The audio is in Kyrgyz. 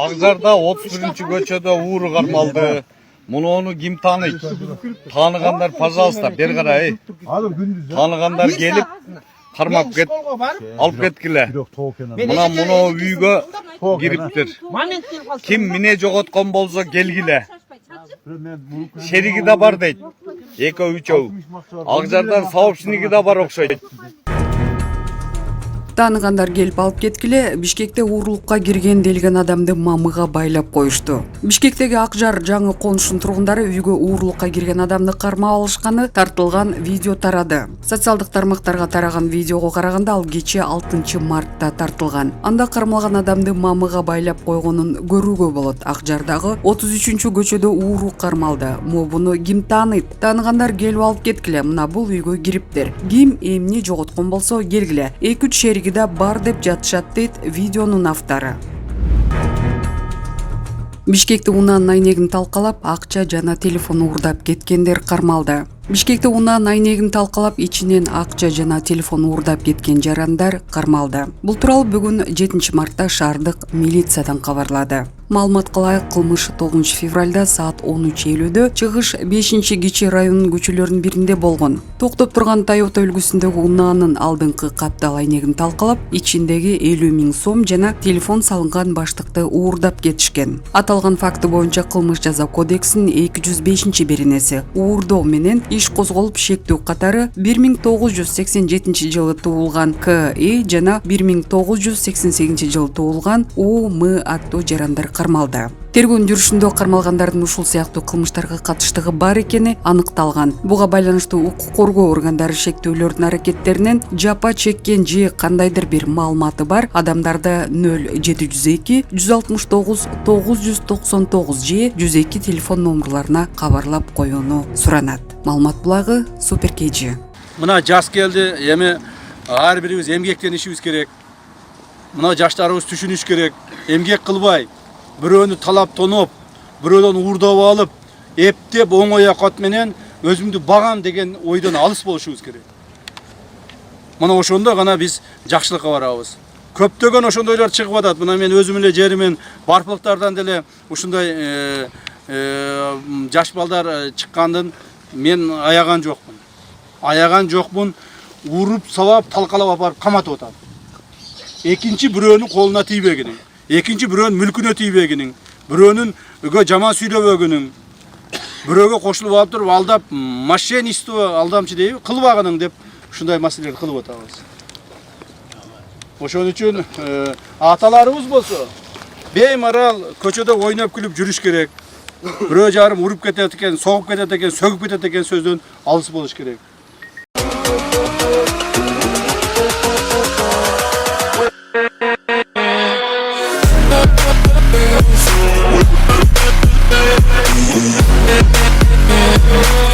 Акжарда 31 көчөдө ууру кармалды. Муну ким тааныйт? Тааныгандар, пожалуйста, бери карай. Тааныгандар келип кармап алып кеткиле. Муну үйгө кириптир. Ким мине жоготкон болсо келгиле. Шериги да бар дейт. Экөө үчөө. Акжардан сообщники да бар окшойт. Тааныгандар келип алып кеткиле, Бишкекте уурулукка кирген делген адамды мамыга байлап коюшту. Бишкектеги Акжар жаңы конушунун тургундары үйгө уурулукка кирген адамды кармап алышканы тартылган видео тарады. Социалдык тармактарга тараган видеого караганда ал кече 6 мартта тартылган. Анда кармалган адамды мамыга байлап койгонун көрүүгө болот. Акжардагы 33-көчөдө ууру кармалды. Буну ким тааныйт? Тааныгандар келип алып кеткиле, мына бул үйгө кириптир. Ким эмне жоготкон болсо келгиле. 2-3 шеригиде бар деп жатышат дейт видеонун автору. Бишкекте унаанын айнегин талкалап, акча жана телефон уурдап кеткендер кармалды. Бишкекте унаанын айнегин талкалап, ичинен акча жана телефон уурдап кеткен жарандар кармалды. Бул тууралуу бүгүн 7 мартта шаардык милициядан кабарлады. Маалыматка ылайык, кылмыш 9 февралда саат 13:50-дө чыгыш 5-кичи районунун көчөлөрүнүн биринде болгон. Токтоп турган Toyota үлгүсүндөгү унаанын алдыңкы каптал айнегин талкалап, ичиндеги 50 000 сом жана телефон салынган баштыкты уурдап кетишкен. Аталган факты боюнча кылмыш жаза кодексинин 205-беренеси уурдоо менен иш козголуп, шектүү катары 1987 жылы туулган К.И. жана 1988 жылы туулган У.М. аттуу жарандар кармалды. Тергөөнүн жүрүшүндө кармалгандардын ушул сыяктуу кылмыштарга катыштыгы бар экени аныкталган. Буга байланыштуу укук коргоо органдары шектүүлөрдүн аракеттеринен жапа чеккен же кандайдыр бир маалыматы бар адамдарды 0702 169 999 же 102 телефон номерларына кабарлап коюуну суранат. Маалымат булагы Супер KG. Мына жас келди, эми ар бирибиз эмгектенишибиз керек. Мына жаштарыбыз түшүнүш керек. Эмгек кылбай, бирөөнү талап тоноп, бирөөдөн уурдап алып, эптеп оңой акат менен өзүмдү багам деген ойдон алыс болушубуз керек. Мына ошондо гана биз жакшылыкка барабыз. Көптөгөн ошондойлор чыгып атат. Мына мен өзүм эле жеримен барпылыктардан деле ушундай жаш балдар чыккандын мен аяган жокмун. Аяган жокмун, уруп салап, талкалап апарып каматып атат. Экинчи бирөөнүн колуна тийбегенин, экинчи бирөөнүн мүлкүнө тийбегенин, бирөөнүн үйгө жаман сүйлөбөгөнүн, бирөөгө кошулуп алып туруп алдап, мошенничество, алдамчы дейби, кылбагының деп ушундай маселелерди кылып атабыз. Ошон үчүн аталарыбыз болсо беймарал көчөдө ойноп күлүп жүрүш керек. Бирөө жарым уруп кетет экен, согуп кетет экен, сөгүп кетет экен сөздөн алыс болуш керек. Yeah.